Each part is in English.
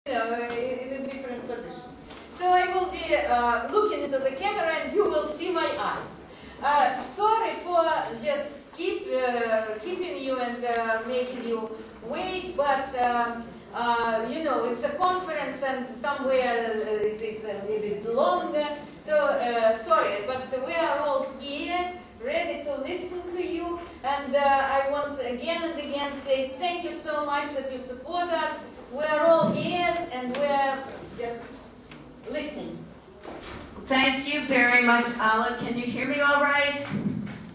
in a different position. So I will be looking into the camera and you will see my eyes. Sorry for just keeping you and making you wait, but you know, it's a conference and somewhere it is a little bit longer. So sorry, but we are all here, ready to listen to you. And I want again and again say thank you so much that you support us. We are all ears and we are just listening. Thank you very much, Ala. Can you hear me all right?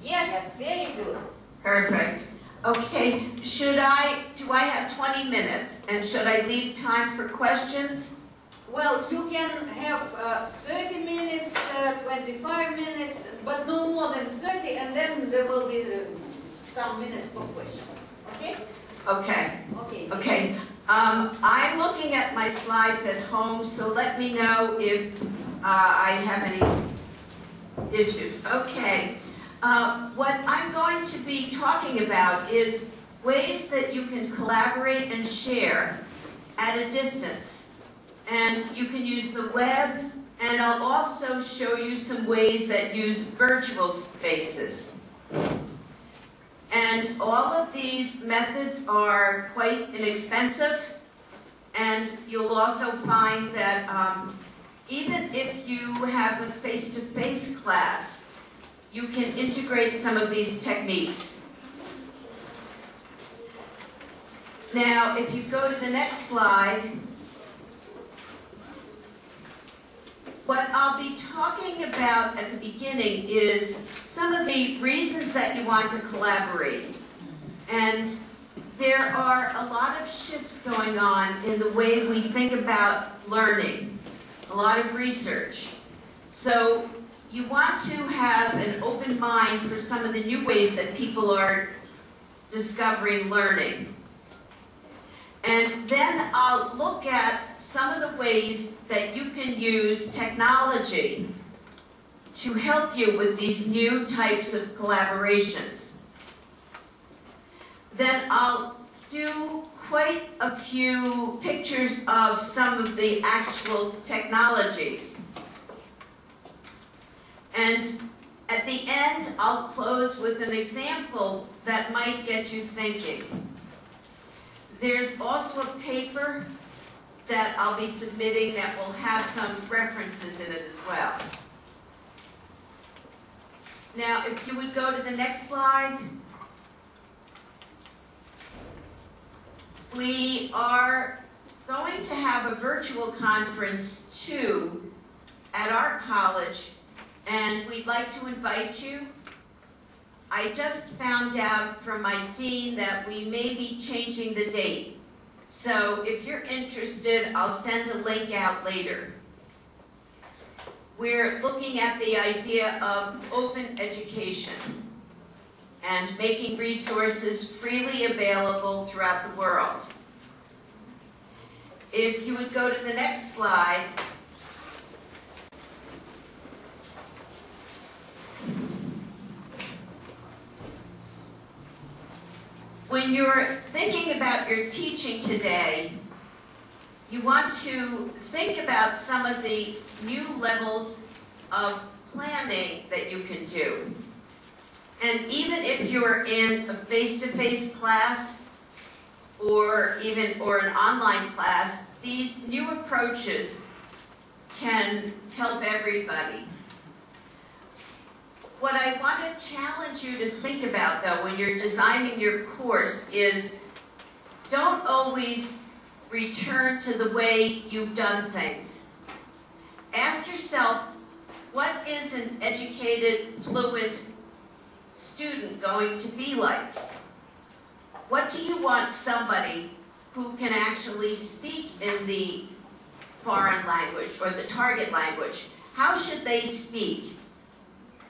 Yes, very good. Perfect. Okay, do I have 20 minutes? And should I leave time for questions? Well, you can have 30 minutes, 25 minutes, but no more than 30, and then there will be some minutes for questions. Okay? Okay. Okay. Okay. I'm looking at my slides at home, so let me know if I have any issues. Okay. What I'm going to be talking about is ways that you can collaborate and share at a distance. And you can use the web, and I'll also show you some ways that use virtual spaces. And all of these methods are quite inexpensive, and you'll also find that even if you have a face-to-face class, you can integrate some of these techniques. Now, if you go to the next slide, what I'll be talking about at the beginning is some of the reasons that you want to collaborate. And there are a lot of shifts going on in the way we think about learning, a lot of research. So you want to have an open mind for some of the new ways that people are discovering learning. And then I'll look at some of the ways that you can use technology to help you with these new types of collaborations. Then I'll do quite a few pictures of some of the actual technologies. And at the end, I'll close with an example that might get you thinking. There's also a paper that I'll be submitting that will have some references in it as well. Now, if you would go to the next slide. We are going to have a virtual conference too at our college, and we'd like to invite you. I just found out from my dean that we may be changing the date. So if you're interested, I'll send a link out later. We're looking at the idea of open education and making resources freely available throughout the world. If you would go to the next slide. When you're thinking about your teaching today, you want to think about some of the new levels of planning that you can do. And even if you're in a face-to-face class or an online class, these new approaches can help everybody. What I want to challenge you to think about, though, when you're designing your course is don't always return to the way you've done things. Ask yourself, what is an educated, fluent student going to be like? What do you want somebody who can actually speak in the foreign language or the target language? How should they speak?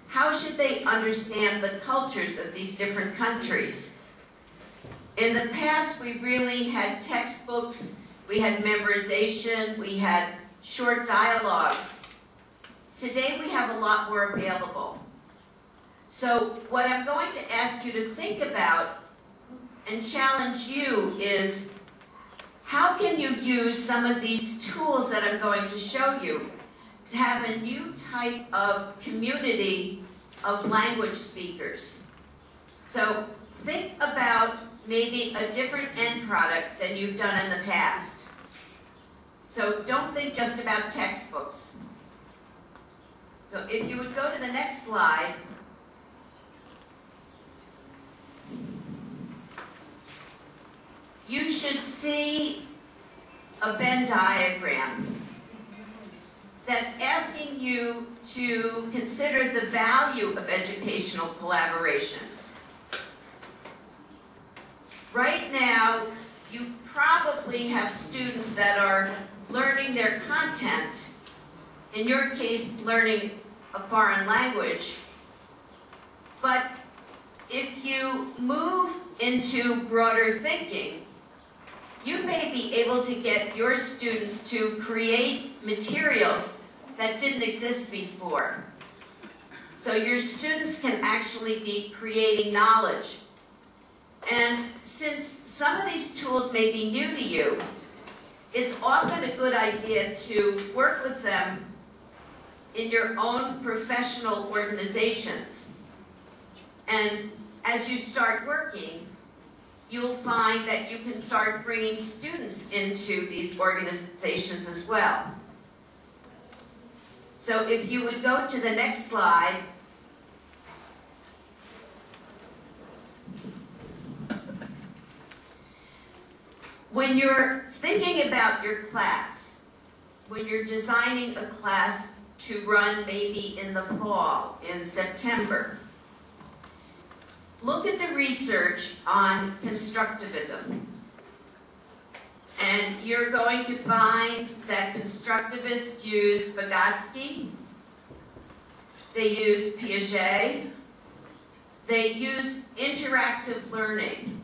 How should they understand the cultures of these different countries? In the past, we really had textbooks, we had memorization, we had short dialogues. Today, we have a lot more available. So what I'm going to ask you to think about and challenge you is, how can you use some of these tools that I'm going to show you to have a new type of community of language speakers? So think about maybe a different end product than you've done in the past. So don't think just about textbooks. So if you would go to the next slide. You should see a Venn diagram that's asking you to consider the value of educational collaborations. Right now, you probably have students that are learning their content, in your case, learning a foreign language. But if you move into broader thinking, you may be able to get your students to create materials that didn't exist before. So your students can actually be creating knowledge. And since some of these tools may be new to you, it's often a good idea to work with them in your own professional organizations. And as you start working, you'll find that you can start bringing students into these organizations as well. So if you would go to the next slide. When you're thinking about your class, when you're designing a class to run maybe in the fall, in September, look at the research on constructivism. And you're going to find that constructivists use Vygotsky, they use Piaget, they use interactive learning.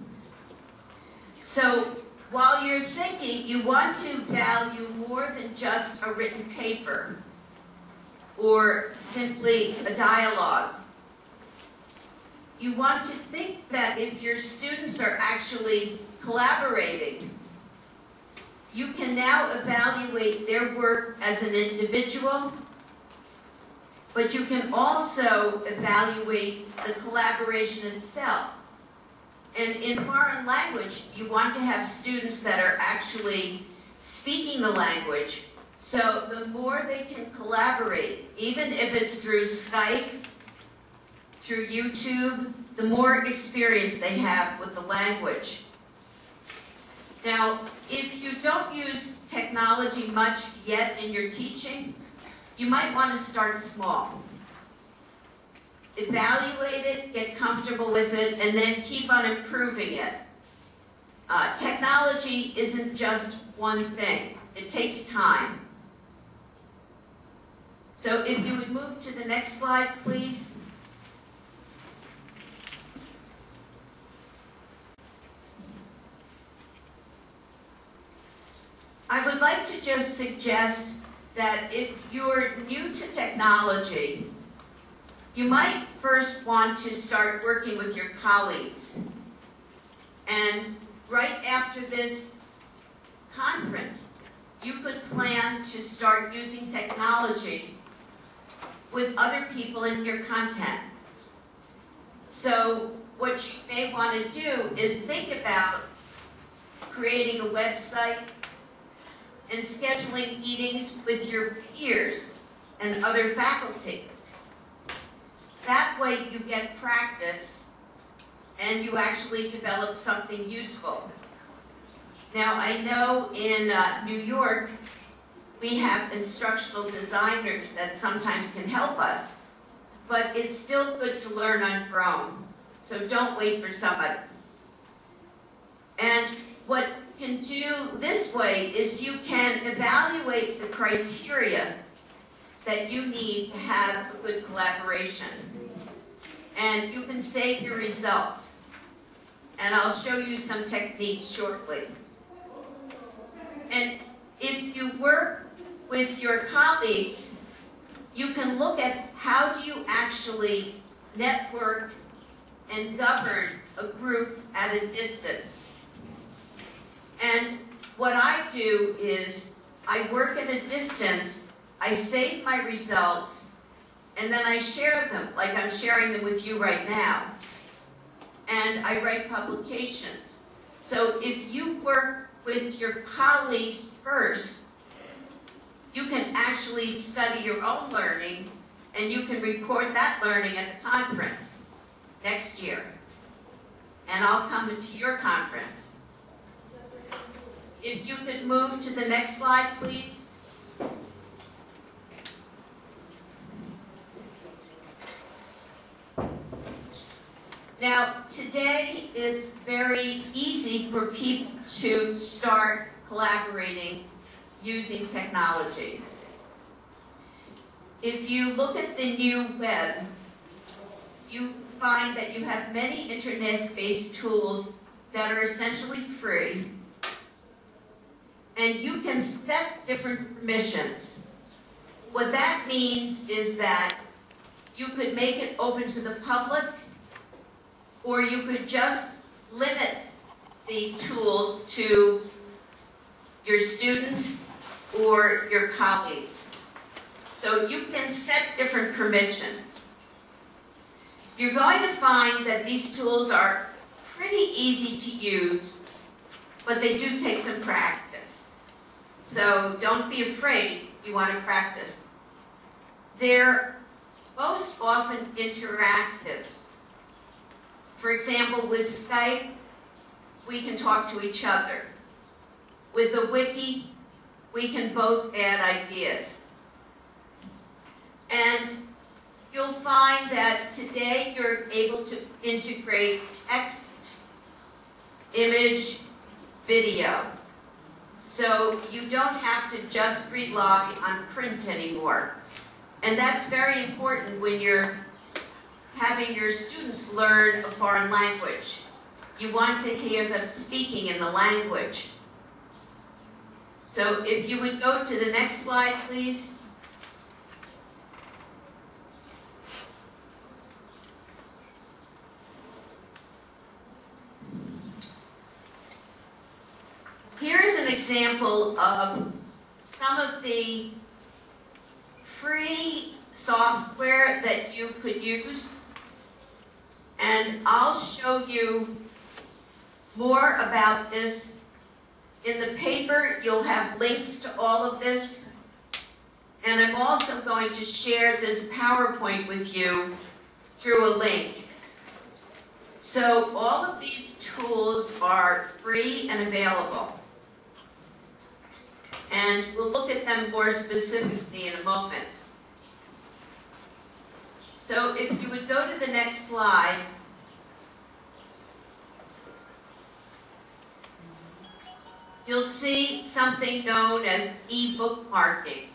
So while you're thinking, you want to value more than just a written paper or simply a dialogue. You want to think that if your students are actually collaborating, you can now evaluate their work as an individual, but you can also evaluate the collaboration itself. And in foreign language, you want to have students that are actually speaking the language, so the more they can collaborate, even if it's through Skype, through YouTube, the more experience they have with the language. Now, if you don't use technology much yet in your teaching, you might want to start small. Evaluate it, get comfortable with it, and then keep on improving it. Technology isn't just one thing. It takes time. So if you would move to the next slide, please. I would like to just suggest that if you're new to technology, you might first want to start working with your colleagues. And right after this conference, you could plan to start using technology with other people in your content. So what you may want to do is think about creating a website and scheduling meetings with your peers and other faculty. That way you get practice and you actually develop something useful. Now I know in New York, we have instructional designers that sometimes can help us, but it's still good to learn on your own. So don't wait for somebody. And what you can do this way is you can evaluate the criteria that you need to have a good collaboration. And you can save your results. And I'll show you some techniques shortly. And if you work with your colleagues, you can look at how do you actually network and govern a group at a distance. And what I do is I work at a distance, I save my results, and then I share them, like I'm sharing them with you right now. And I write publications. So if you work with your colleagues first, you can actually study your own learning, and you can report that learning at the conference next year. And I'll come to your conference. If you could move to the next slide, please. Now, today it's very easy for people to start collaborating using technology. If you look at the new web, you find that you have many internet-based tools that are essentially free, and you can set different permissions. What that means is that you could make it open to the public, or you could just limit the tools to your students or your colleagues. So you can set different permissions. You're going to find that these tools are pretty easy to use, but they do take some practice. So don't be afraid, you want to practice. They're most often interactive. For example, with Skype, we can talk to each other. With a wiki, we can both add ideas. And you'll find that today you're able to integrate text, image, video. So you don't have to just rely on print anymore. And that's very important when you're having your students learn a foreign language. You want to hear them speaking in the language. So if you would go to the next slide, please. Here is an example of some of the free software that you could use. And I'll show you more about this. In the paper, you'll have links to all of this. And I'm also going to share this PowerPoint with you through a link. So all of these tools are free and available. And we'll look at them more specifically in a moment. So if you would go to the next slide. You'll see something known as e-bookmarking.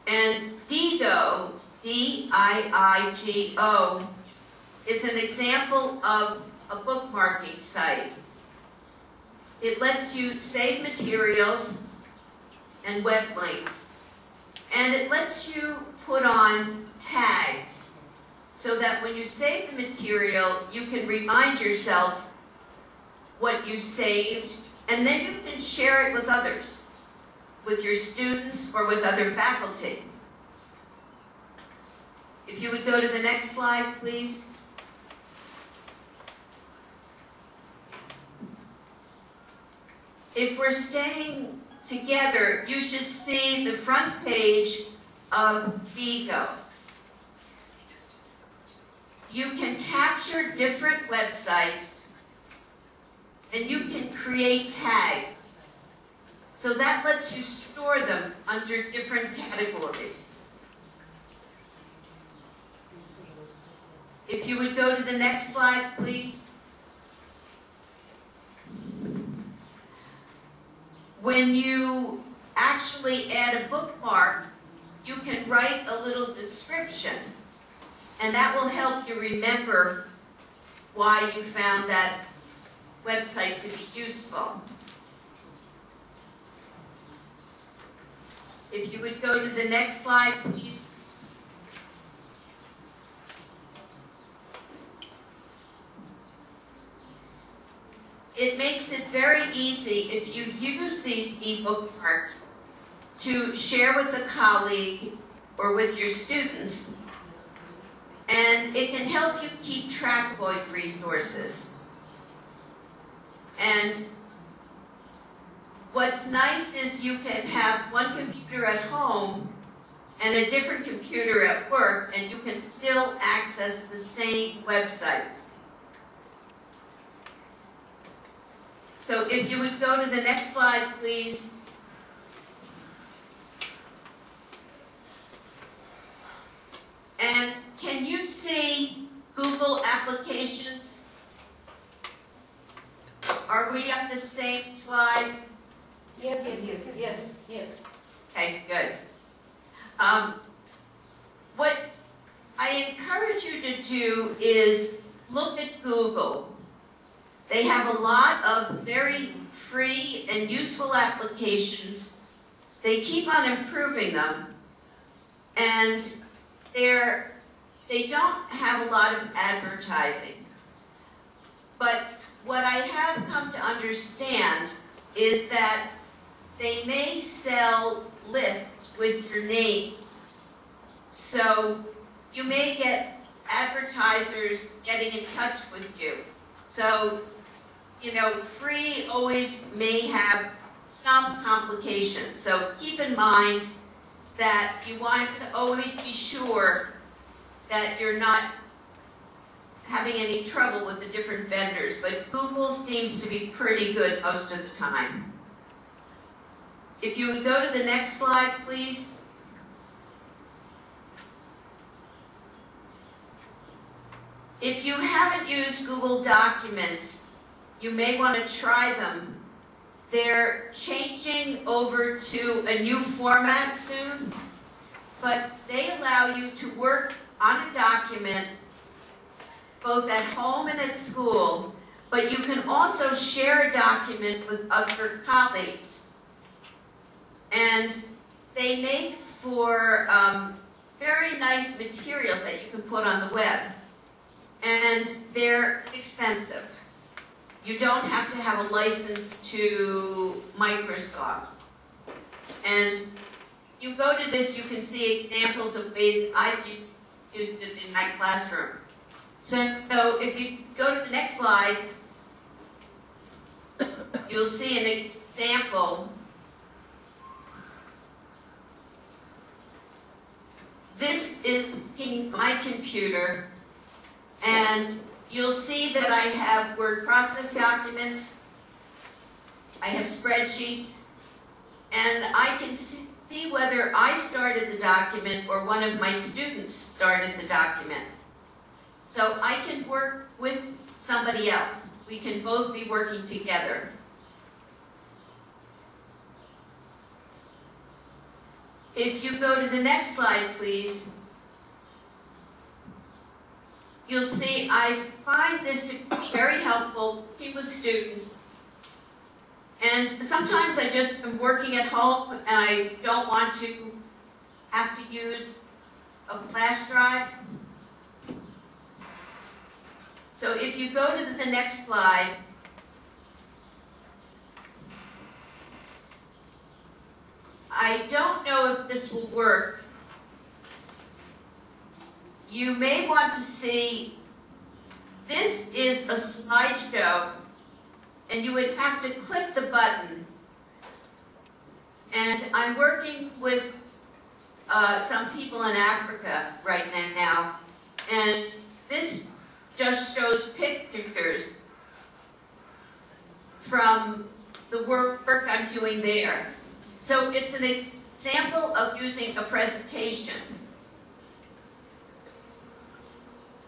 And Diigo, D-I-I-G-O, is an example of a bookmarking site. It lets you save materials and web links. And it lets you put on tags so that when you save the material, you can remind yourself what you saved, and then you can share it with others, with your students or with other faculty. If you would go to the next slide, please. If we're staying together, you should see the front page of Diigo. You can capture different websites and you can create tags. So that lets you store them under different categories. If you would go to the next slide, please. When you actually add a bookmark, you can write a little description, and that will help you remember why you found that website to be useful. If you would go to the next slide, please. it makes it very easy if you use these e-bookmarks to share with a colleague or with your students, and it can help you keep track of all your resources. And what's nice is you can have one computer at home and a different computer at work, and you can still access the same websites. So if you would go to the next slide, please. And can you see Google applications? Are we on the same slide? Yes, yes, yes, yes, yes. Okay, good. What I encourage you to do is look at Google. They have a lot of very free and useful applications. They keep on improving them, and they don't have a lot of advertising. But what I have come to understand is that they may sell lists with your names. So you may get advertisers getting in touch with you. So, you know, free always may have some complications. So keep in mind that you want to always be sure that you're not having any trouble with the different vendors, but Google seems to be pretty good most of the time. If you would go to the next slide, please. If you haven't used Google Documents, you may want to try them. They're changing over to a new format soon, but they allow you to work on a document both at home and at school, but you can also share a document with other colleagues. And they make for very nice materials that you can put on the web. And they're expensive. You don't have to have a license to Microsoft. And you go to this, you can see examples of ways I've used it in my classroom. So if you go to the next slide, you'll see an example. This is my computer, and you'll see that I have word process documents, I have spreadsheets, and I can see whether I started the document or one of my students started the document. So I can work with somebody else. We can both be working together. If you go to the next slide, please, you'll see I find this to be very helpful with students. And sometimes I just am working at home and I don't want to have to use a flash drive. So if you go to the next slide, I don't know if this will work. You may want to see, this is a slideshow, and you would have to click the button. And I'm working with some people in Africa right now, and this just shows pictures from the work I'm doing there. So it's an example of using a presentation.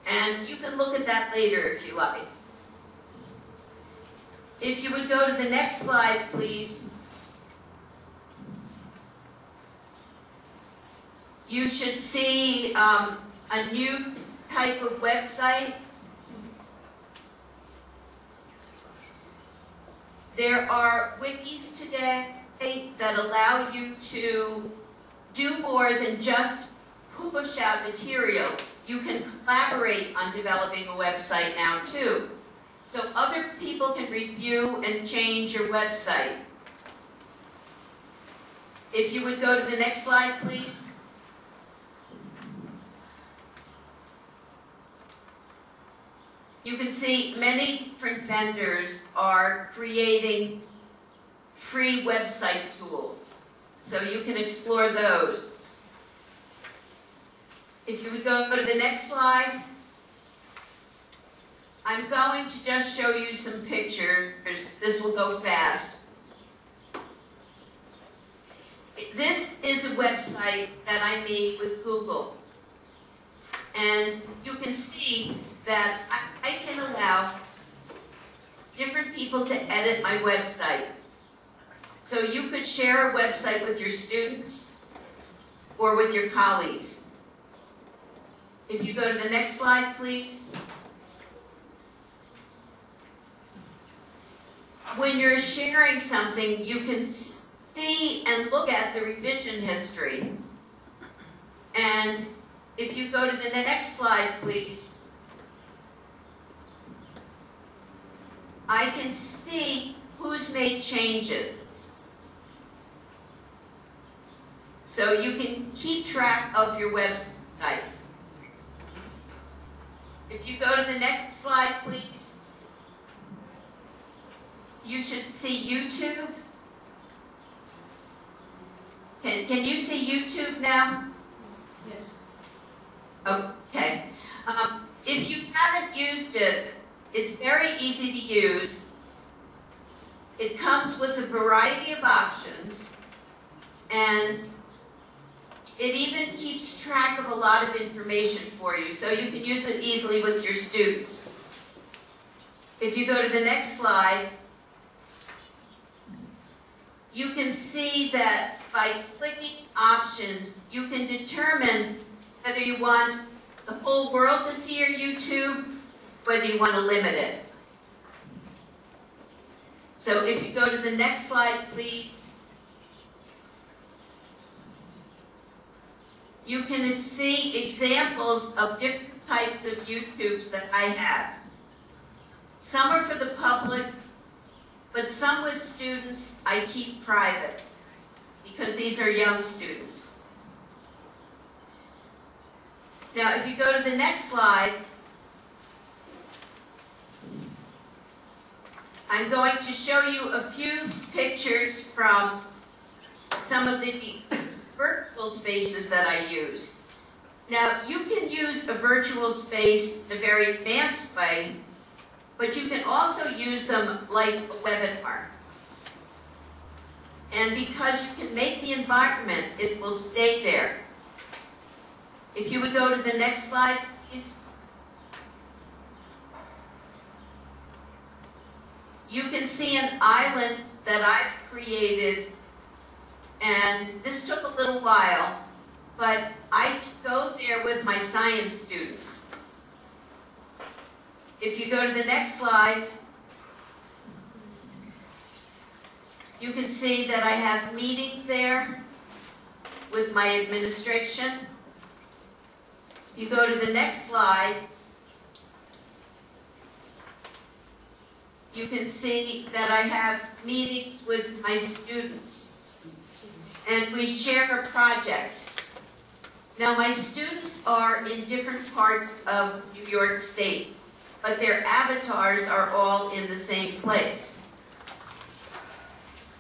And you can look at that later if you like. If you would go to the next slide, please. You should see a new type of website. There are wikis today that allow you to do more than just push out material. You can collaborate on developing a website now too. so other people can review and change your website. If you would go to the next slide, please. You can see many different vendors are creating free website tools, so you can explore those. If you would go to the next slide, I'm going to just show you some pictures. This will go fast. This is a website that I made with Google, and you can see that I can allow different people to edit my website. So you could share a website with your students or with your colleagues. If you go to the next slide, please. When you're sharing something, you can see and look at the revision history. And if you go to the next slide, please, I can see who's made changes. So you can keep track of your website. If you go to the next slide, please, you should see YouTube. Can you see YouTube now? Yes. Okay. If you haven't used it, it's very easy to use. It comes with a variety of options, and it even keeps track of a lot of information for you, so you can use it easily with your students. If you go to the next slide, you can see that by clicking options, you can determine whether you want the whole world to see your YouTube, whether you want to limit it. So if you go to the next slide, please. You can see examples of different types of YouTubes that I have. Some are for the public, but some with students I keep private because these are young students. Now, if you go to the next slide, I'm going to show you a few pictures from some of the virtual spaces that I use. Now, you can use a virtual space in a very advanced way, but you can also use them like a webinar. And because you can make the environment, it will stay there. If you would go to the next slide, please. You can see an island that I've created, and this took a little while, but I go there with my science students. If you go to the next slide, you can see that I have meetings there with my administration. You go to the next slide, you can see that I have meetings with my students, and we share a project. Now, my students are in different parts of New York State, but their avatars are all in the same place.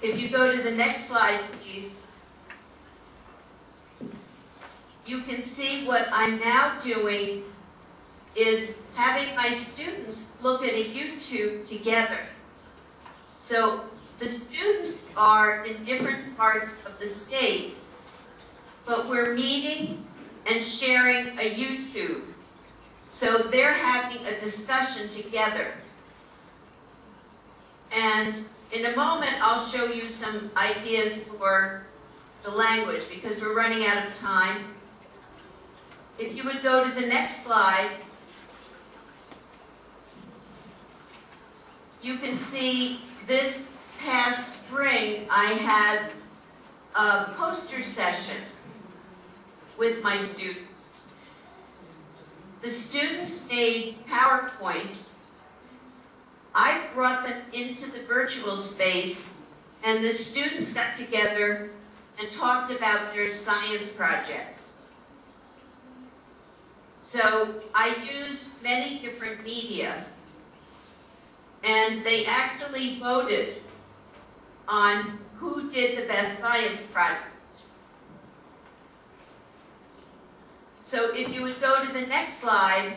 If you go to the next slide, please, you can see what I'm now doing is having my students look at a YouTube together. So the students are in different parts of the state, but we're meeting and sharing a YouTube. So they're having a discussion together. And in a moment, I'll show you some ideas for the language because we're running out of time. If you would go to the next slide, you can see this past spring I had a poster session with my students. The students made PowerPoints I brought them into the virtual space, and the students got together and talked about their science projects. So I used many different media, and they actually voted on who did the best science project. So if you would go to the next slide,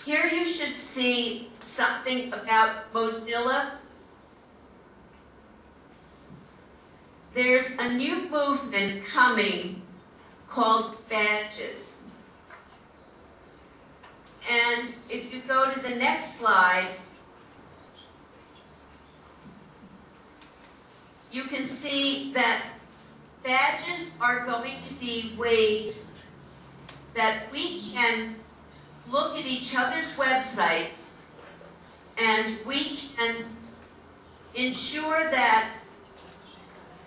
here you should see something about Mozilla. There's a new movement coming called badges. And if you go to the next slide, you can see that badges are going to be ways that we can look at each other's websites and we can ensure that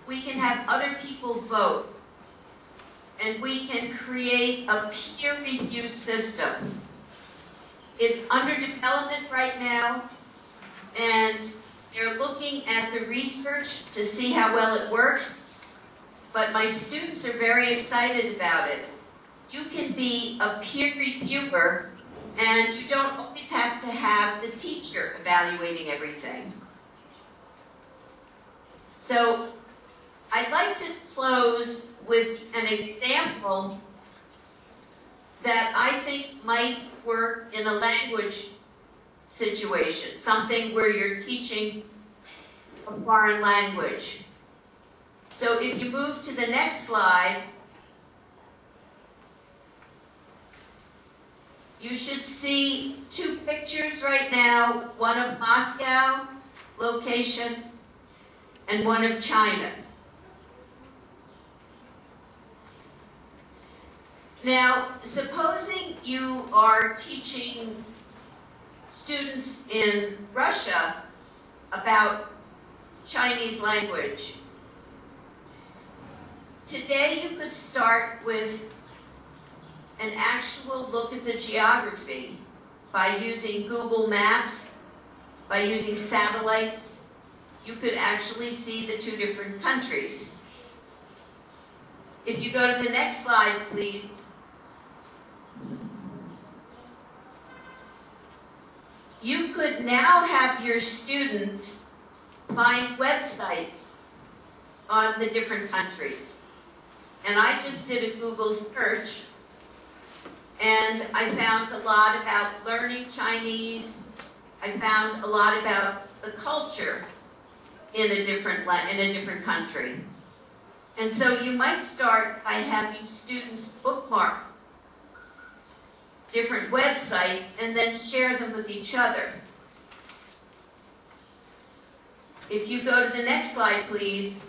we can have other people vote, and we can create a peer review system. It's under development right now, and they're looking at the research to see how well it works, but my students are very excited about it. You can be a peer reviewer, and you don't always have to have the teacher evaluating everything. So I'd like to close with an example that I think might work in a language situation, something where you're teaching a foreign language. So if you move to the next slide, you should see two pictures right now, one of Moscow location and one of China. Now, supposing you are teaching students in Russia about Chinese language. Today you could start with an actual look at the geography by using Google Maps, by using satellites. You could actually see the two different countries. If you go to the next slide, please. You could now have your students find websites on the different countries. And I just did a Google search, and I found a lot about learning Chinese. I found a lot about the culture in a different country. And so you might start by having students bookmark different websites and then share them with each other. If you go to the next slide, please.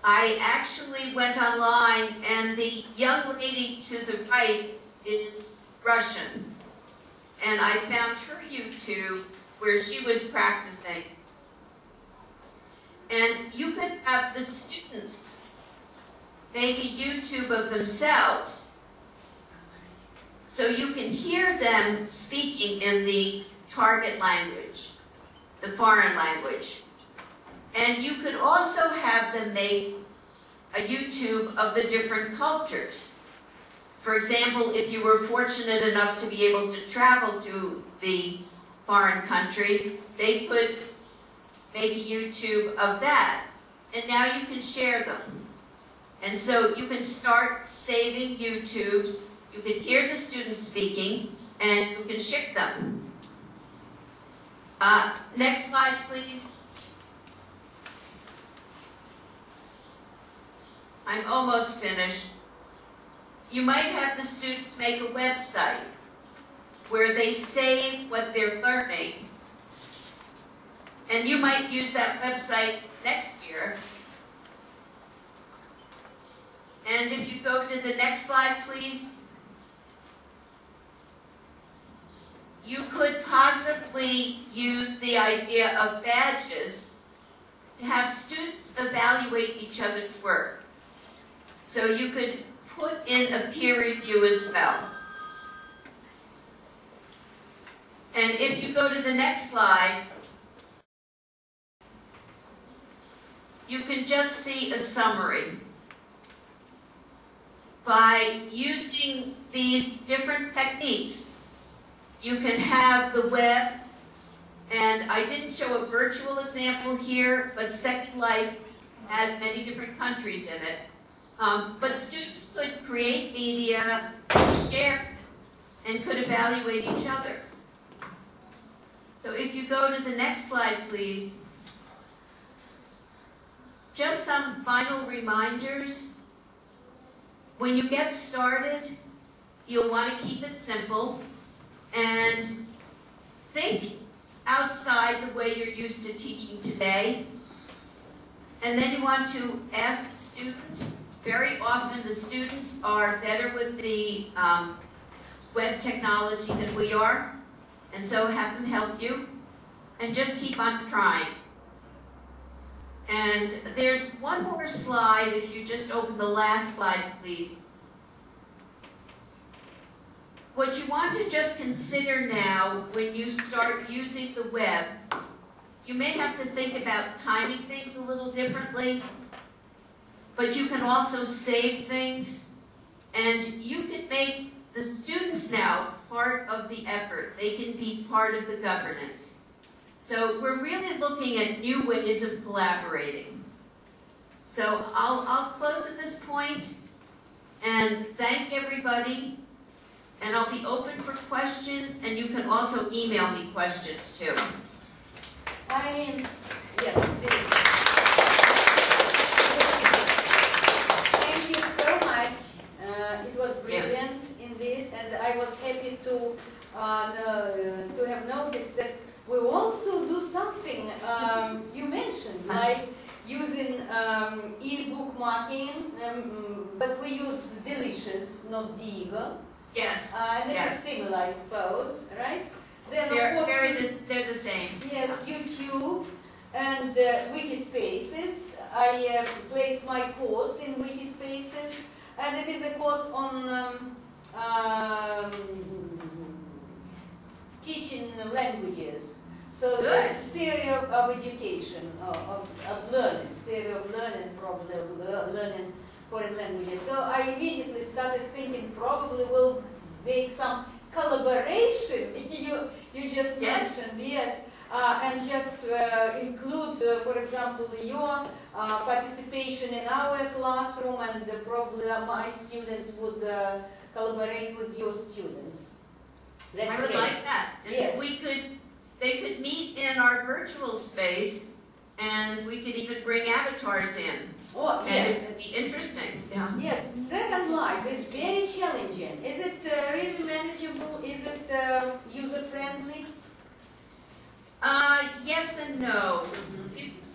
I actually went online, and the young lady to the right is Russian. And I found her YouTube where she was practicing. And you could have the students make a YouTube of themselves, so you can hear them speaking in the target language, the foreign language. And you could also have them make a YouTube of the different cultures. For example, if you were fortunate enough to be able to travel to the foreign country, they could make a YouTube of that. And now you can share them. And so you can start saving YouTubes, you can hear the students speaking, and you can share them. Next slide, please. I'm almost finished. You might have the students make a website where they save what they're learning, and you might use that website next year. And if you go to the next slide, please. You could possibly use the idea of badges to have students evaluate each other's work. So you could put in a peer review as well. And if you go to the next slide, you can just see a summary. By using these different techniques, you can have the web, and I didn't show a virtual example here, but Second Life has many different countries in it. But students could create media, share, and could evaluate each other. So if you go to the next slide, please. Just some final reminders. When you get started, you'll want to keep it simple and think outside the way you're used to teaching today. And then you want to ask the student. Very often the students are better with the web technology than we are, and so have them help you. And just keep on trying. And there's one more slide, if you just open the last slide, please. What you want to just consider now when you start using the web, you may have to think about timing things a little differently, but you can also save things, and you can make the students now part of the effort. They can be part of the governance. So we're really looking at new ways of collaborating. So I'll close at this point and thank everybody. And I'll be open for questions, and you can also email me questions too. Yes, please. Thank you so much. It was brilliant indeed, and I was happy to have noticed that we also do something you mentioned, like using e-book marking, but we use delicious, not digo. Yes. And it is similar, I suppose, right? Then of course they're the same. Yes, YouTube and Wikispaces. I placed my course in Wikispaces, and it is a course on teaching languages. So that's theory of education, of learning, theory of learning, probably of learning foreign languages. So I immediately started thinking probably we'll make some collaboration. You just mentioned, yes, and just include, for example, your participation in our classroom, and probably my students would collaborate with your students. That's I would like that. And yes. They could meet in our virtual space, and we could even bring avatars in. Oh, yeah. And it would be interesting. Yeah. Yes, Second Life is very challenging. Is it really manageable? Is it user-friendly? Yes and no.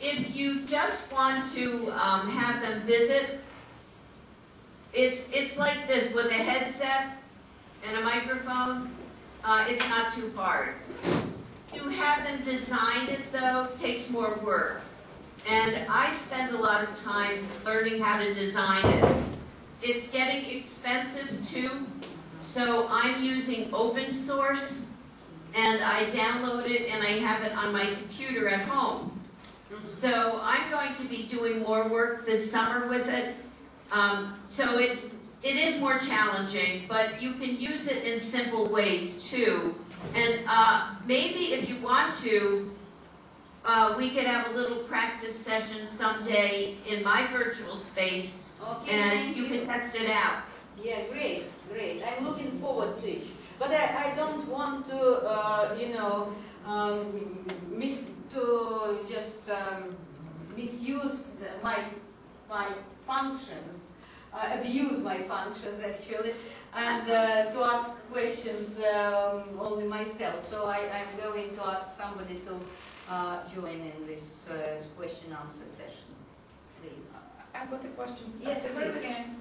If you just want to have them visit, it's like this, with a headset and a microphone. It's not too hard. To have them design it, though, takes more work. And I spend a lot of time learning how to design it. It's getting expensive, too. So I'm using open source, and I download it, and I have it on my computer at home. So I'm going to be doing more work this summer with it. So it is more challenging, but you can use it in simple ways, too. And maybe if you want to, we could have a little practice session someday in my virtual space, and you can test it out. Yeah, great, great. I'm looking forward to it. But I don't want to, misuse my functions, abuse my functions actually, and to ask questions only myself. So I'm going to ask somebody to join in this question-answer session, please. I've got a question. Yes, at the very please. beginning.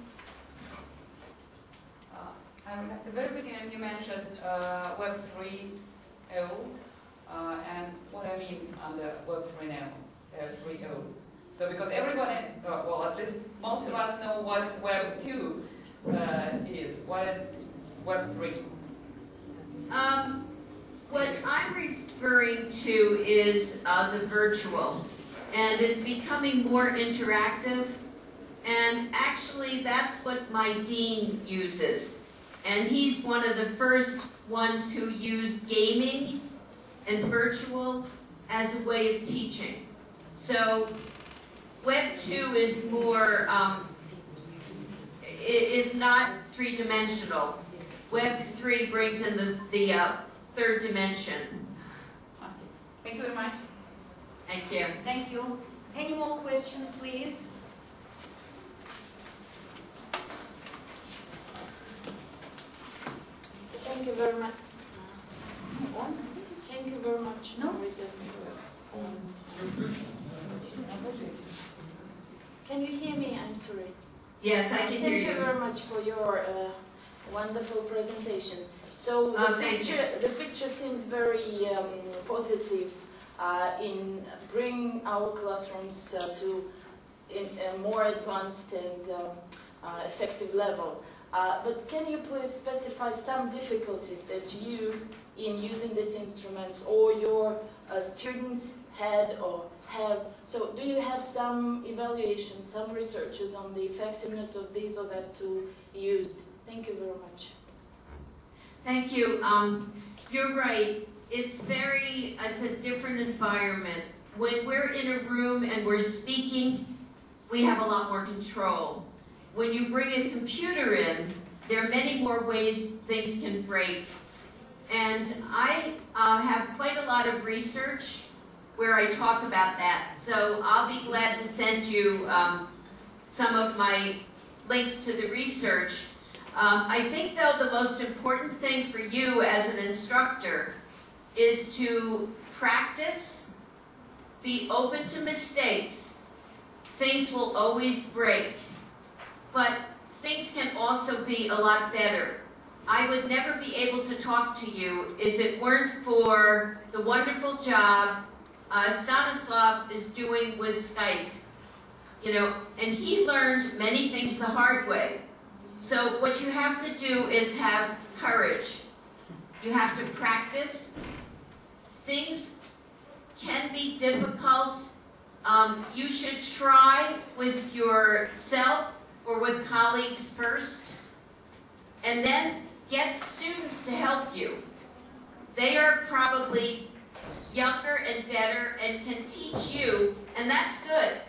At the very beginning, you mentioned Web 3.0, and what I mean under Web 3.0. So because everybody, well, at least most of us know what Web 2, is? What is Web 3? What I'm referring to is the virtual, and it's becoming more interactive, and actually that's what my dean uses, and he's one of the first ones who used gaming and virtual as a way of teaching. So Web 2 is more, is not three-dimensional. Web 3 brings in the third dimension. Okay. Thank you very much. Thank you. Thank you. Any more questions, please? Thank you very much. Thank you very much. No? Can you hear me? I'm sorry. Yes, I can hear you. Thank you very much for your wonderful presentation. So the picture seems very positive in bringing our classrooms to a more advanced and effective level. But can you please specify some difficulties that you, in using these instruments, or your students had or have? So do you have some evaluations, some researches on the effectiveness of these or that tool used? Thank you very much. Thank you. You're right. It's a different environment. When we're in a room and we're speaking, we have a lot more control. When you bring a computer in, there are many more ways things can break. And I have quite a lot of research where I talk about that. So I'll be glad to send you some of my links to the research. I think, though, the most important thing for you as an instructor is to practice, be open to mistakes. Things will always break, but things can also be a lot better. I would never be able to talk to you if it weren't for the wonderful job Stanislav is doing with Skype. You know, and he learned many things the hard way. So what you have to do is have courage. You have to practice. Things can be difficult. You should try with yourself or with colleagues first, and then get students to help you. They are probably younger and better and can teach you, and that's good.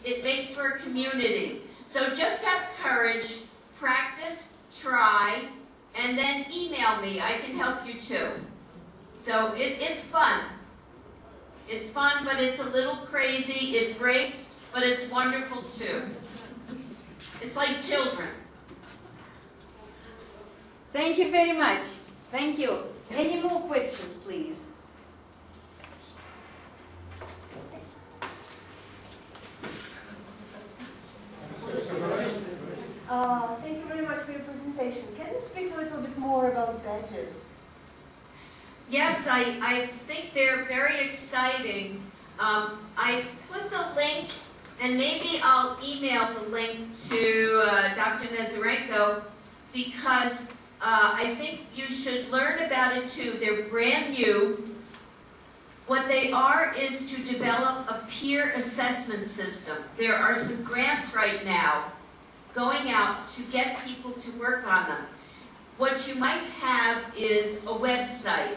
It makes for a community. So just have courage, practice, try, and then email me. I can help you too. So it's fun. It's fun, but it's a little crazy. It breaks, but it's wonderful too. It's like children. Thank you very much. Thank you. Any more questions, please? Thank you very much for your presentation. Can you speak a little bit more about badges? Yes, I think they're very exciting. I put the link, and maybe I'll email the link to Dr. Nazarenko, because I think you should learn about it too. They're brand new. What they are is to develop a peer assessment system. There are some grants right now going out to get people to work on them. What you might have is a website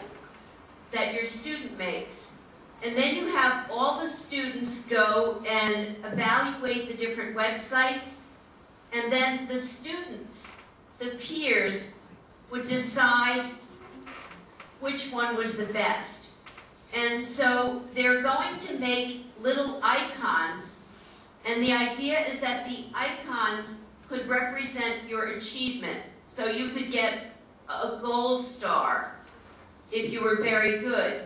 that your student makes, and then you have all the students go and evaluate the different websites, and then the students, the peers, would decide which one was the best. And so they're going to make little icons, and the idea is that the icons could represent your achievement. So you could get a gold star if you were very good.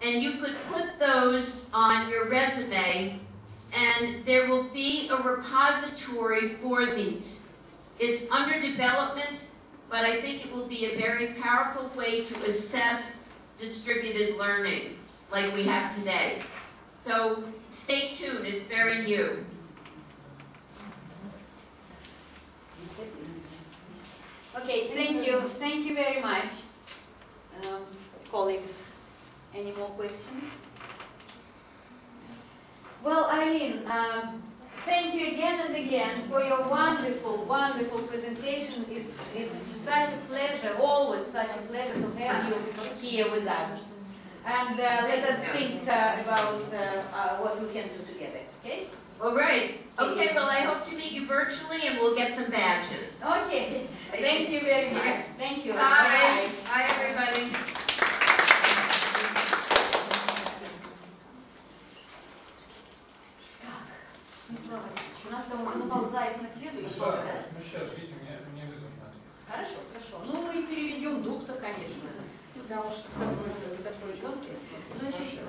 And you could put those on your resume, and there will be a repository for these. It's under development, but I think it will be a very powerful way to assess distributed learning like we have today. So stay tuned, it's very new. Okay, thank you. Thank you very much. Colleagues, any more questions? Well, Eileen, thank you again and again for your wonderful, wonderful presentation. It's such a pleasure, always such a pleasure to have you here with us. And let us think about what we can do together, okay? All right. Okay, well, I hope to meet you virtually and we'll get some badges. Okay. Thank you very much. Thank you. Bye. Bye, everybody. Станислав Васильевич, у нас там наползает на следующий экзамен. Ну сейчас, видите, мне вызвать надо. Хорошо, хорошо. Ну, мы переведем дух-то, конечно. Потому что такой конкурс. Значит,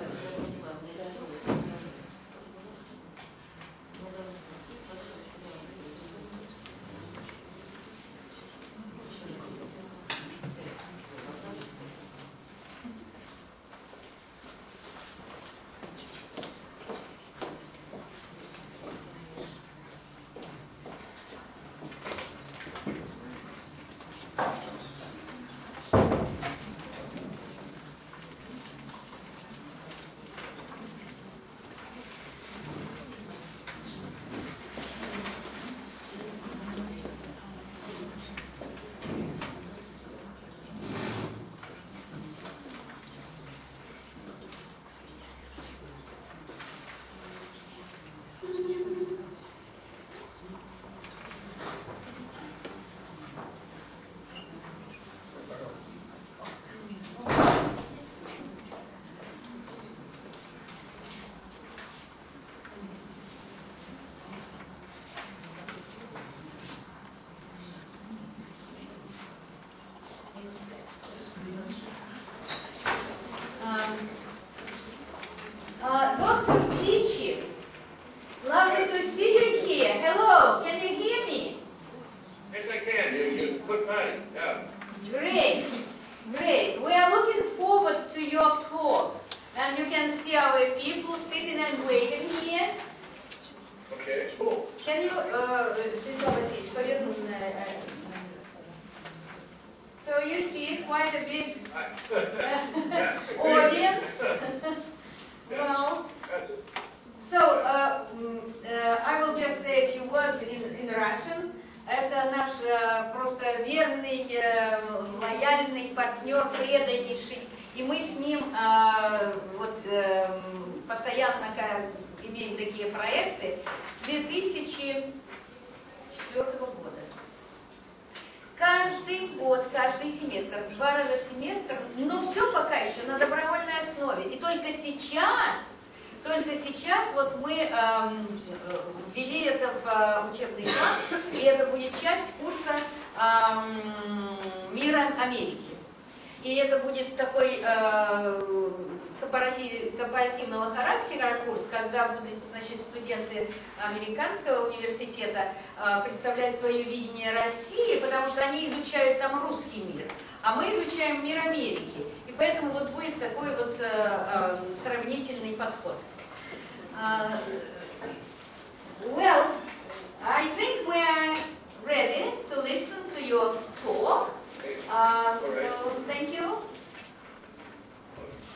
Dr. Tici, lovely to see you here. Hello, can you hear me? Yes, I can. You look nice. Yeah. Great, great. We are looking forward to your talk. And you can see our people sitting and waiting here. Okay, cool. Can you, Станислав Васильевич, повернуть на... So you see quite a big audience. Well, so I will just say a few words in Russian. Это наш просто верный, лояльный партнер, преданнейший. И мы с ним вот, постоянно имеем такие проекты с 2004 года. Каждый год, каждый семестр, 2 раза в семестр, но все пока еще на добровольной основе. И только сейчас вот мы ввели это в учебный план, и это будет часть курса «Мира Америки». И это будет такой корпоративного характера курс, когда будут, значит, студенты американского университета представлять свое видение России, потому что они изучают там русский мир, а мы изучаем мир Америки. И поэтому вот будет такой вот сравнительный подход. Well, I think we're ready to listen to your talk. So thank you.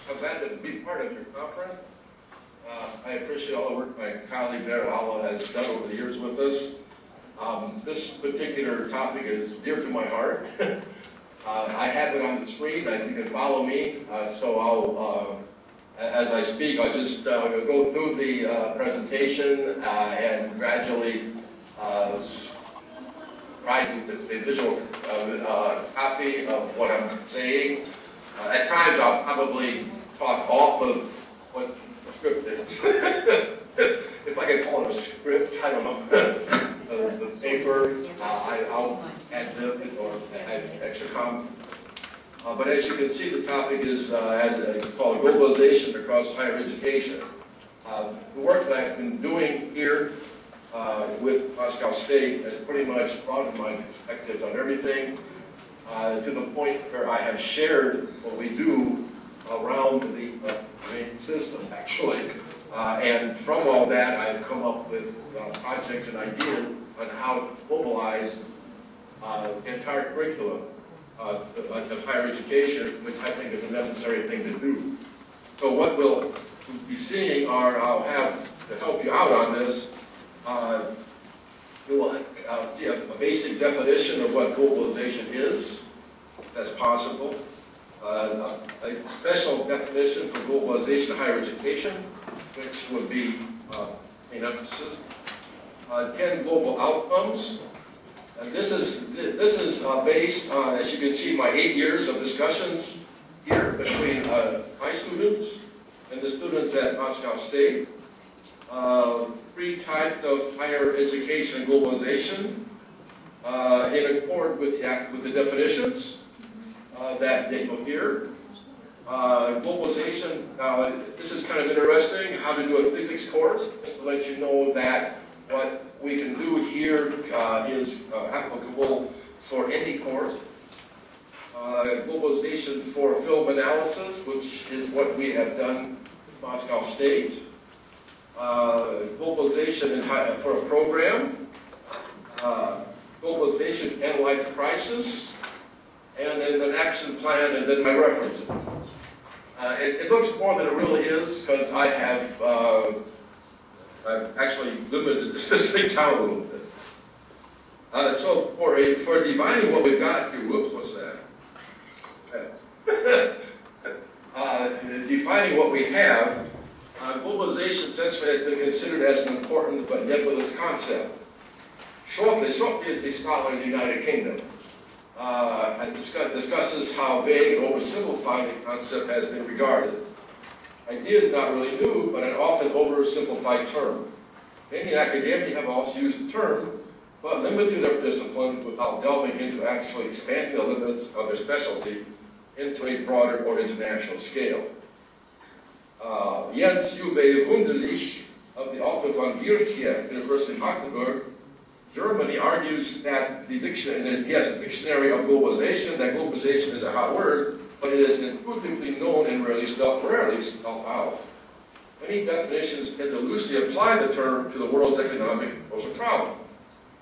I'm glad to be part of your conference. I appreciate all the work my colleague there, Ala, has done over the years with us. This particular topic is dear to my heart. I have it on the screen, you can follow me. So I'll, as I speak, I'll just go through the presentation and gradually provide the visual copy of what I'm saying. At times I'll probably talk off of what the script is. If I can call it a script, I don't know. The paper, I'll add it or add extra comment. But as you can see, the topic is called globalization across higher education. The work that I've been doing here with Moscow State has pretty much broadened my perspectives on everything to the point where I have shared what we do around the main system, actually. And from all that, I've come up with projects and ideas on how to mobilize entire curriculum of higher education, which I think is a necessary thing to do. So what we'll be seeing are, I'll have to help you out on this, we will see a basic definition of what globalization is, if that's possible. A special definition for globalization of higher education, which would be an emphasis. 10 global outcomes. And this is based on, as you can see, my 8 years of discussions here between my students and the students at Moscow State. 3 types of higher education and globalization in accord with the definitions that they go here. Globalization, this is kind of interesting, how to do a physics course, just to let you know that what we can do here is applicable for any course. Globalization for film analysis, which is what we have done at Moscow State. Globalization for a program. Globalization to analyze the crisis. And then an action plan, and then my references. It looks more than it really is, because I have I've actually limited this thing down a little bit. So for defining what we've got here, whoops, what's that? Defining what we have, globalization essentially has been considered as an important but nebulous concept. Shortly is a scholar in the United Kingdom. Discusses how vague and oversimplified the concept has been regarded. Idea is not really new, but an often oversimplified term. Many in academia have also used the term, but limited their discipline without delving into actually expanding the limits of their specialty into a broader or international scale. Jens Uwe Wunderlich of the Otto von Birkirch University in Magdeburg, Germany, argues that the dictionary of globalization, that globalization is a hot word, but it is intuitively known and rarely spelled out. Many definitions tend to loosely apply the term to the world's economic and social problem,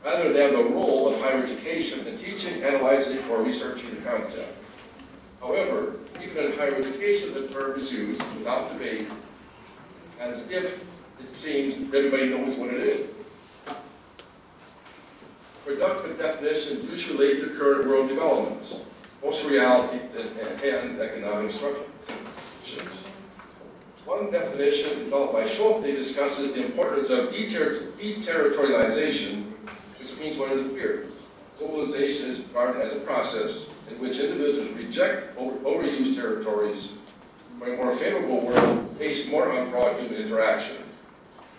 rather than the role of higher education in teaching, analyzing, or researching the concept. However, even in higher education, the term is used without debate, as if it seems everybody knows what it is. Productive definitions usually relate to current world developments, social realities, and economic structures. One definition developed by Schulte discusses the importance of deterritorialization, which means what it appears. Globalization is regarded as a process in which individuals reject overused territories for a more favorable world based more on broad human interaction.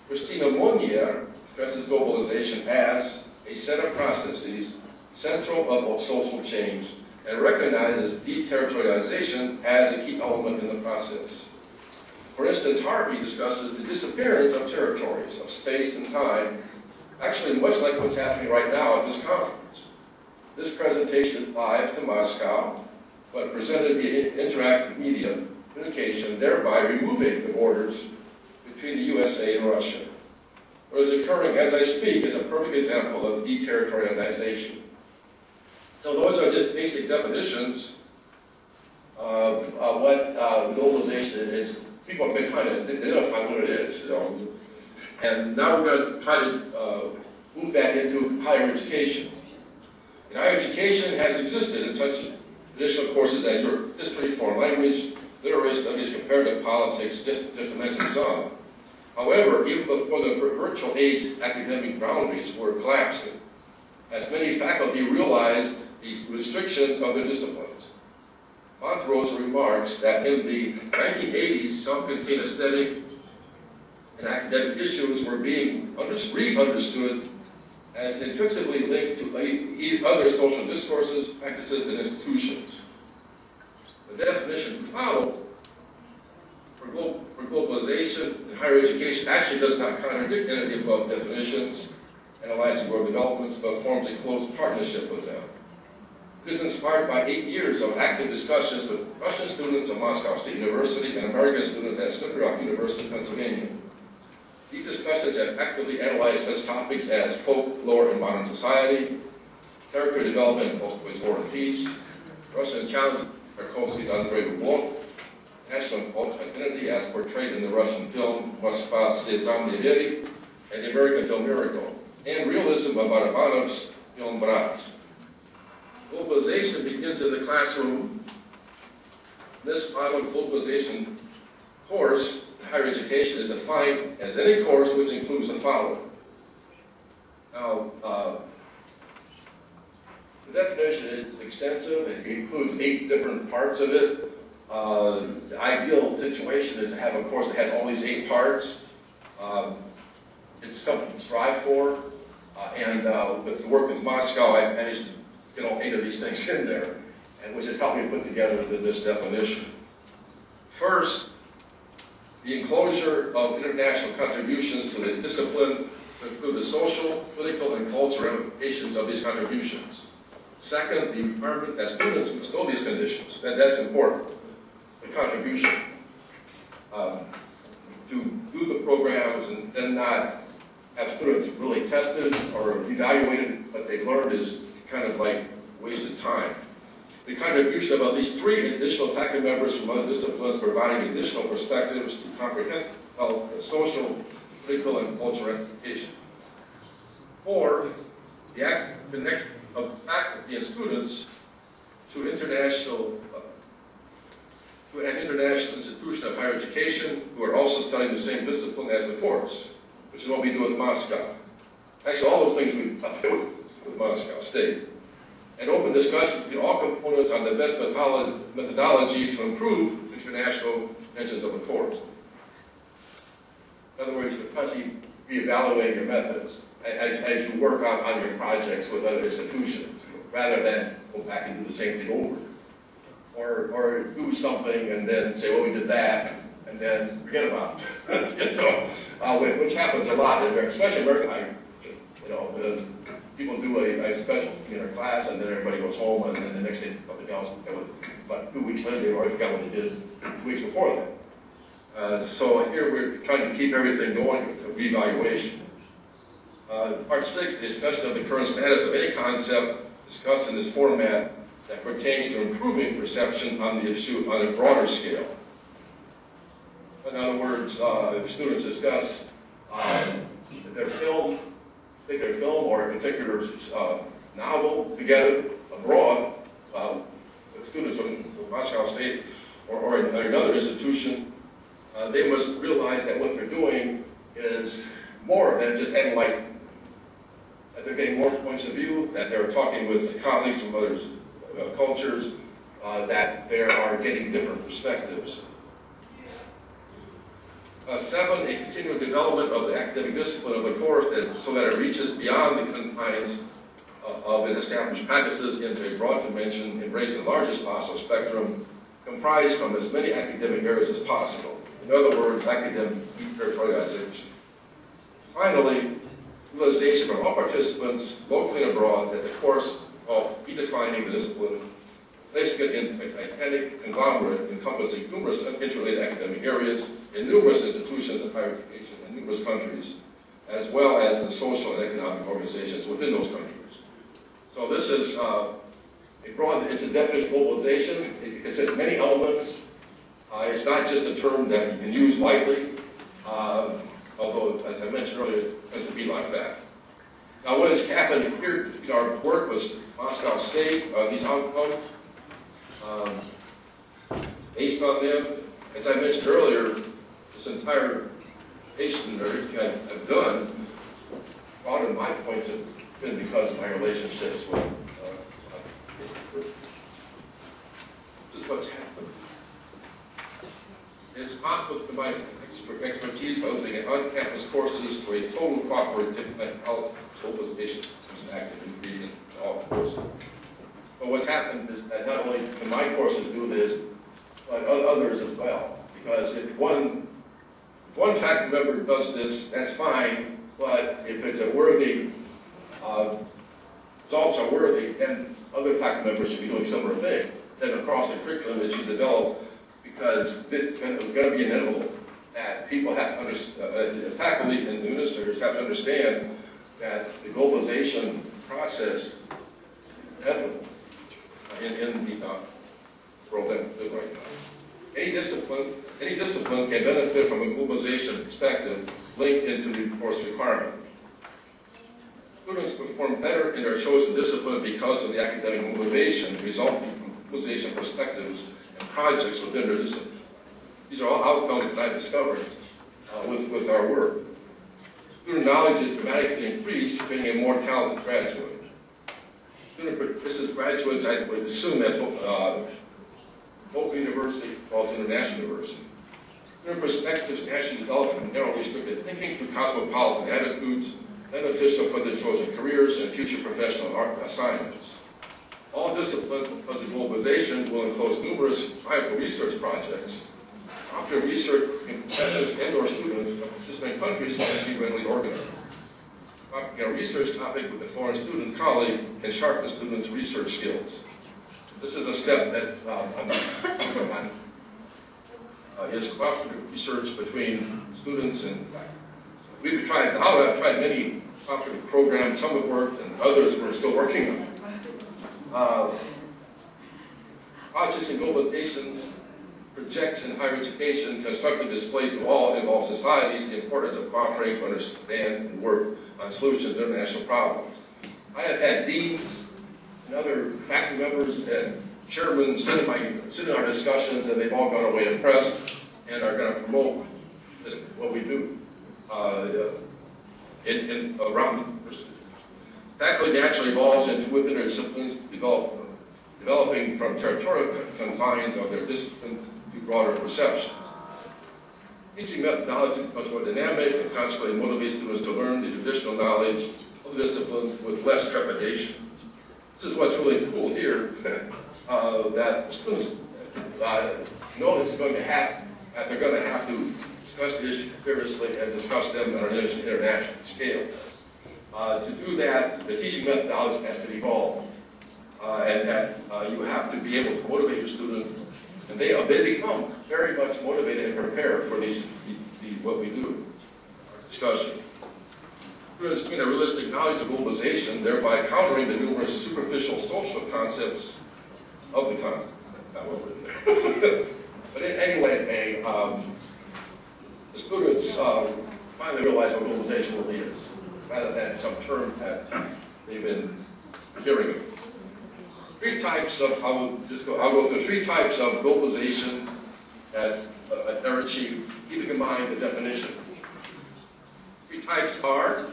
Christina Monnier stresses globalization as a set of processes central of social change and recognizes deterritorialization as a key element in the process. For instance, Harvey discusses the disappearance of territories, of space and time, actually much like what's happening right now at this conference. This presentation is live to Moscow, but presented via interactive media communication, thereby removing the borders between the USA and Russia. What is occurring as I speak is a perfect example of deterritorialization. So those are just basic definitions of what globalization is. People have been trying to identify what it is, you know. And now we're going to try to move that into higher education. And higher education has existed in such traditional courses as history, foreign language, literary studies, comparative politics, just to mention some. However, even before the virtual age academic boundaries were collapsing, as many faculty realized the restrictions of their disciplines. Montrose remarks that in the 1980s, self-contained aesthetic and academic issues were being re-understood as intrinsically linked to other social discourses, practices, and institutions. The definition to follow for globalization and higher education actually does not contradict any of the above definitions, analyzing world developments, but forms a close partnership with them. It is inspired by 8 years of active discussions with Russian students at Moscow State University and American students at Slippery Rock University, Pennsylvania. These discussions have actively analyzed such topics as folklore in modern society, character development, post-war war and peace, Russian challenges are closely unbreakable, national and cultural identity as portrayed in the Russian film Moskva Slezam ne Veri and the American film Miracle, and realism of Barabanov's film Brat. Globalization begins in the classroom. This model globalization course in higher education is defined as any course which includes the following. Now, the definition is extensive. It includes 8 different parts of it. The ideal situation is to have a course that has all these 8 parts. It's something to strive for. And with the work with Moscow, I managed to get all 8 of these things in there, and which has helped me put together this definition. First, the enclosure of international contributions to the discipline to include the social, political, and cultural ramifications of these contributions. Second, the requirement that students must know these conditions. That's important. The contribution to do the programs and then not have students really tested or evaluated what they've learned is kind of like wasted time. The contribution of at least 3 additional faculty members from other disciplines providing additional perspectives to comprehensive health, social, political, and cultural education. 4, the active connection of faculty and students to an international institution of higher education who are also studying the same discipline as the course, which is what we do with Moscow. Actually, all those things we do with Moscow State. And open discussion between all components on the best methodology to improve international dimensions of the course. In other words, you're constantly reevaluating your methods as you work on your projects with other institutions, rather than go back and do the same thing over. Or do something and then say, well, we did that, and then forget about it. Which happens a lot, especially American. People do a special in their class, and then everybody goes home, and then the next day something else. But 2 weeks later, they already forgot what they did 2 weeks before that. So here we're trying to keep everything going with reevaluation. Part 6, discussion of the current status of any concept discussed in this format that pertains to improving perception on the issue on a broader scale. In other words, students discuss their film, particular film or a particular novel together abroad with students from Moscow State or another institution. They must realize that what they're doing is more than just having that they're getting more points of view, that they're talking with colleagues from other cultures, that they are getting different perspectives. 7, a continual development of the academic discipline of the course so that it reaches beyond the confines of its established practices into a broad dimension, embracing the largest possible spectrum, comprised from as many academic areas as possible. In other words, academic deterritorialization. Finally, realization from all participants, locally and abroad, that the course of redefining the discipline, placing it in a titanic conglomerate encompassing numerous interrelated academic areas in numerous institutions of higher education in numerous countries, as well as the social and economic organizations within those countries. So this is it's a definition of globalization. It says many elements. It's not just a term that you can use lightly, although, as I mentioned earlier, it tends to be like that. Now, what has happened here in our work was Moscow State, these outcomes, based on them, as I mentioned earlier, this entire presentation or everything I've done, a lot of my points have been because of my relationships with this is what's happened. It's possible to combine expertise by opening on-campus courses to a total cooperative health globalization is an active ingredient in all courses. But what's happened is that not only can my courses do this, but others as well. Because if one faculty member does this, that's fine, but if it's a worthy, results are worthy, then other faculty members should be doing similar thing. Then across the curriculum it should develop, because this is going to be inevitable that people have to understand, faculty and administrators have to understand that the globalization process evident in the world that we live right now. Any discipline can benefit from a globalization perspective linked into the course requirement. Students perform better in their chosen discipline because of the academic motivation resulting from globalization perspectives and projects within their discipline. These are all outcomes that I discovered with our work. Student knowledge is dramatically increased, creating a more talented graduate. Graduates, I would assume that local university falls international university. Student perspectives actually develop from narrow restricted thinking to cosmopolitan attitudes, beneficial for their chosen careers and future professional assignments. All disciplines, because of globalization, will enclose numerous viable research projects. After research in professors and/or students of participating countries can be readily organized. A research topic with a foreign student colleague can sharpen students' research skills. This is a step that is cooperative research between students and we've tried. I've tried many cooperative programs. Some have worked, and others we're still working on. Projects in globalization projects in higher education constructively display to all involved societies the importance of cooperating to understand and work on solutions to international problems. I have had deans and other faculty members and chairmen sit in our discussions, and they've all gone away impressed and are going to promote what we do around the university. Faculty naturally evolves into within their disciplines, developing from territorial confines of their discipline to broader perceptions. Teaching methodology becomes more dynamic and consequently motivates students to learn the traditional knowledge of the disciplines with less trepidation. This is what's really cool here, that students know it's going to happen, that they're going to have to discuss the issue seriously and discuss them on an international scale. To do that, the teaching methodology has to evolve, and that you have to be able to motivate your students, and they become very much motivated and prepared for what we do, our discussion. Students gain a realistic knowledge of globalization, thereby countering the numerous superficial social concepts of the concept. Not what we're there. But anyway, the students finally realize what globalization really is, rather than some term that they've been hearing of. Three types of, I'll go through three types of globalization that are achieved, keeping in mind the definition. Three types are,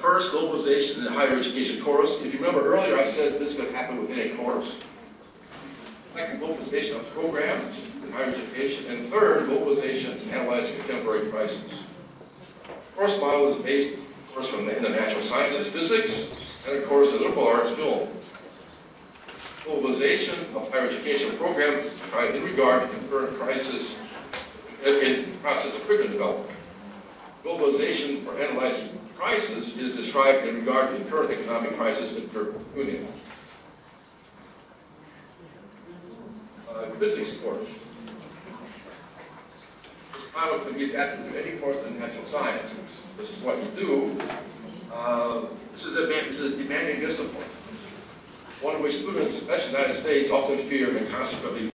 first, globalization in a higher education course. If you remember earlier, I said this could happen within a course. Second, globalization of programs in higher education. And third, globalization in analyzing contemporary crises. The course model is based, of course, from the natural sciences, physics, and of course, the liberal arts, film. Globalization of higher education programs in regard to the current crisis in the process of curriculum development. Globalization for analyzing crisis is described in regard to the current economic crisis in the Union. Physics course. This model can be adapted to any course in natural sciences. This is what you do. This is a demanding discipline, one in which students, especially in the United States, often fear and consequently